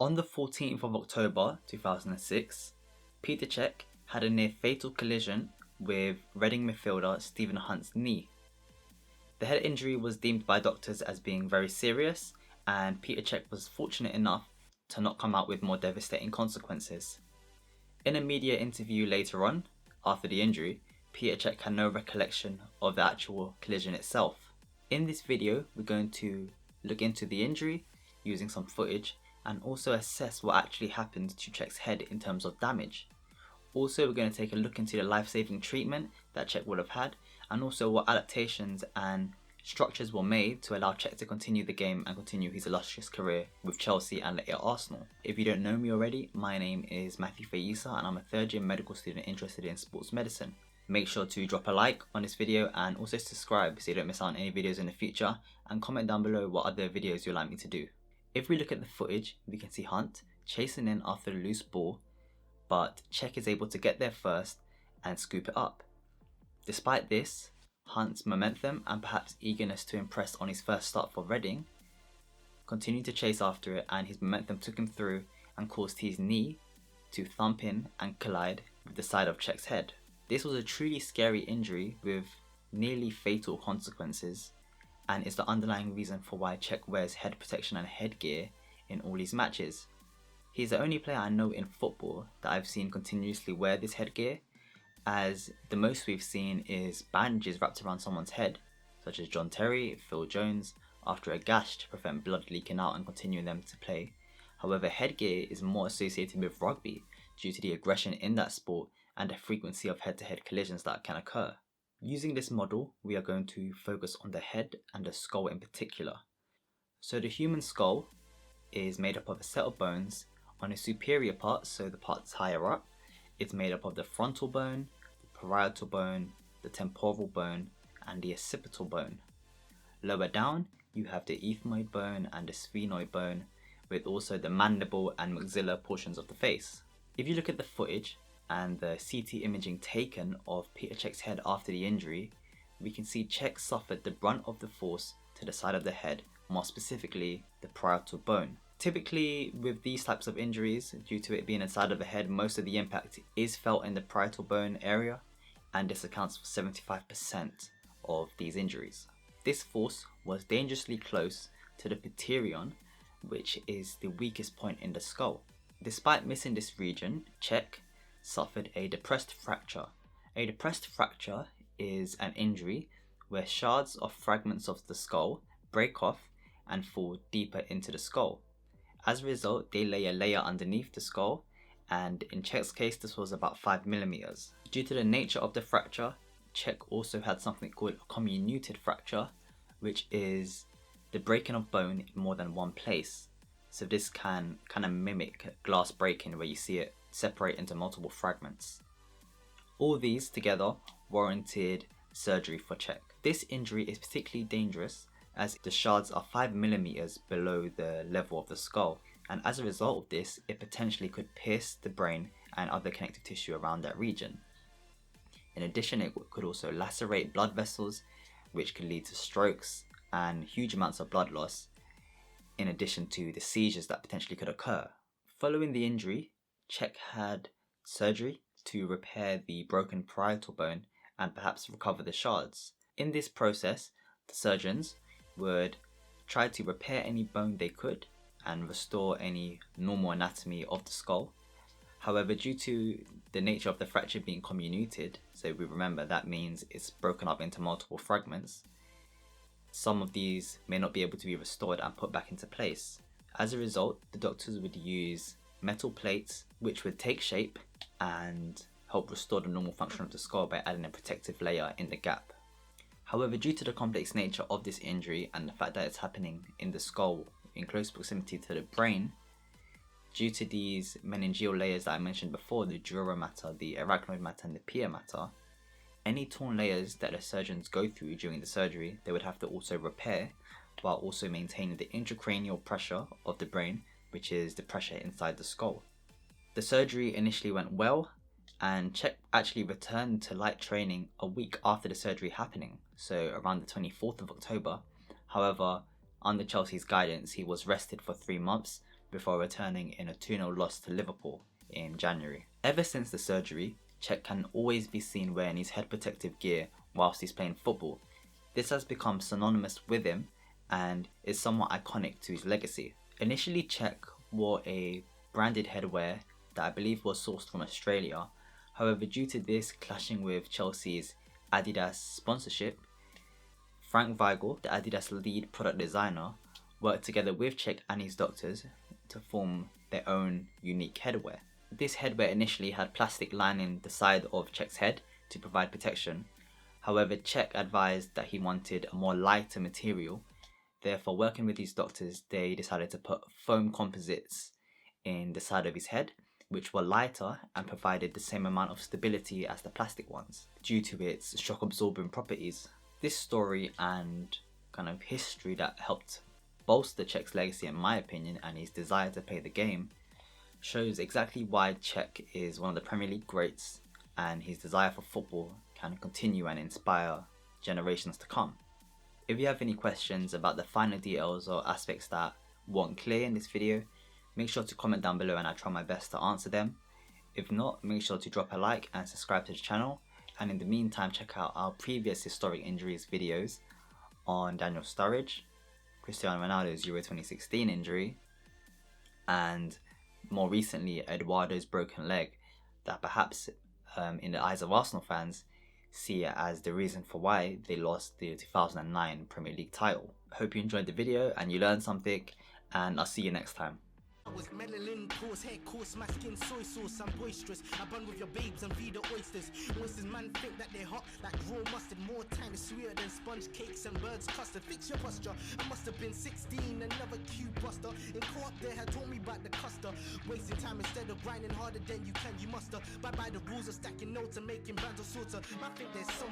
On the 14th of October 2006, Petr Cech had a near fatal collision with Reading midfielder Stephen Hunt's knee. The head injury was deemed by doctors as being very serious, and Petr Cech was fortunate enough to not come out with more devastating consequences. In a media interview later on, after the injury, Petr Cech had no recollection of the actual collision itself. In this video, we're going to look into the injury using some footage and also assess what actually happened to Cech's head in terms of damage. Also, we're going to take a look into the life-saving treatment that Cech would have had, and also what adaptations and structures were made to allow Cech to continue the game and continue his illustrious career with Chelsea and later Arsenal. If you don't know me already, my name is Matthew Fayisa and I'm a third year medical student interested in sports medicine. Make sure to drop a like on this video and also subscribe so you don't miss out on any videos in the future, and comment down below what other videos you'd like me to do. If we look at the footage, we can see Hunt chasing in after the loose ball, but Cech is able to get there first and scoop it up. Despite this, Hunt's momentum and perhaps eagerness to impress on his first start for Reading continued to chase after it, and his momentum took him through and caused his knee to thump in and collide with the side of Cech's head. This was a truly scary injury with nearly fatal consequences, and is the underlying reason for why Cech wears head protection and headgear in all his matches. He's the only player I know in football that I've seen continuously wear this headgear, as the most we've seen is bandages wrapped around someone's head, such as John Terry, Phil Jones, after a gash to prevent blood leaking out and continuing them to play. However, headgear is more associated with rugby due to the aggression in that sport and the frequency of head-to-head collisions that can occur. Using this model, we are going to focus on the head and the skull in particular. So the human skull is made up of a set of bones. On the superior part, so the parts higher up, it's made up of the frontal bone, the parietal bone, the temporal bone, and the occipital bone. Lower down, you have the ethmoid bone and the sphenoid bone, with also the mandible and maxilla portions of the face. If you look at the footage and the CT imaging taken of Petr Cech's head after the injury, we can see Cech suffered the brunt of the force to the side of the head, more specifically the parietal bone. Typically with these types of injuries, due to it being inside of the head, most of the impact is felt in the parietal bone area, and this accounts for 75% of these injuries. This force was dangerously close to the pterion, which is the weakest point in the skull. Despite missing this region, Cech suffered a depressed fracture. A depressed fracture is an injury where shards of fragments of the skull break off and fall deeper into the skull. As a result, they lay a layer underneath the skull, and in Cech's case this was about 5mm. Due to the nature of the fracture, Cech also had something called a comminuted fracture, which is the breaking of bone in more than one place. So this can kind of mimic glass breaking, where you see it separate into multiple fragments. All these together warranted surgery for Cech. This injury is particularly dangerous as the shards are 5mm below the level of the skull, and as a result of this, it potentially could pierce the brain and other connective tissue around that region. In addition, it could also lacerate blood vessels, which could lead to strokes and huge amounts of blood loss, in addition to the seizures that potentially could occur. Following the injury, Cech had surgery to repair the broken parietal bone and perhaps recover the shards. In this process, the surgeons would try to repair any bone they could and restore any normal anatomy of the skull. However, due to the nature of the fracture being comminuted, so we remember that means it's broken up into multiple fragments, some of these may not be able to be restored and put back into place. As a result, the doctors would use metal plates which would take shape and help restore the normal function of the skull by adding a protective layer in the gap. However, due to the complex nature of this injury and the fact that it's happening in the skull in close proximity to the brain, due to these meningeal layers that I mentioned before, the dura mater, the arachnoid mater and the pia mater, any torn layers that the surgeons go through during the surgery, they would have to also repair, while also maintaining the intracranial pressure of the brain, which is the pressure inside the skull. The surgery initially went well, and Cech actually returned to light training a week after the surgery happening, so around the 24th of October. However, under Chelsea's guidance, he was rested for 3 months before returning in a 2-0 loss to Liverpool in January. Ever since the surgery, Cech can always be seen wearing his head protective gear whilst he's playing football. This has become synonymous with him and is somewhat iconic to his legacy. Initially, Cech wore a branded headwear that I believe was sourced from Australia. However, due to this clashing with Chelsea's Adidas sponsorship, Frank Weigl, the Adidas lead product designer, worked together with Cech and his doctors to form their own unique headwear. This headwear initially had plastic lining the side of Cech's head to provide protection. However, Cech advised that he wanted a more lighter material. Therefore, working with his doctors, they decided to put foam composites in the side of his head, which were lighter and provided the same amount of stability as the plastic ones due to its shock absorbing properties. This story and kind of history that helped bolster Cech's legacy, in my opinion, and his desire to play the game shows exactly why Cech is one of the Premier League greats, and his desire for football can continue and inspire generations to come. If you have any questions about the finer details or aspects that weren't clear in this video, make sure to comment down below and I'll try my best to answer them. If not, make sure to drop a like and subscribe to the channel, and in the meantime check out our previous historic injuries videos on Daniel Sturridge, Cristiano Ronaldo's Euro 2016 injury, and more recently Eduardo's broken leg, that perhaps in the eyes of Arsenal fans see it as the reason for why they lost the 2009 Premier League title. I hope you enjoyed the video and you learned something, and I'll see you next time. I was melanin, coarse hair, coarse my skin, soy sauce, I'm boisterous. I bun with your babes and feed the oysters. Oysters man think that they're hot like raw mustard. More time is sweeter than sponge cakes and birds custard. Fix your posture. I must have been 16, another cube buster. In co-op they had told me about the custer. Wasting time instead of grinding harder than you can, you muster. Bye bye the rules of stacking notes and making bands of sorts of. I think there's some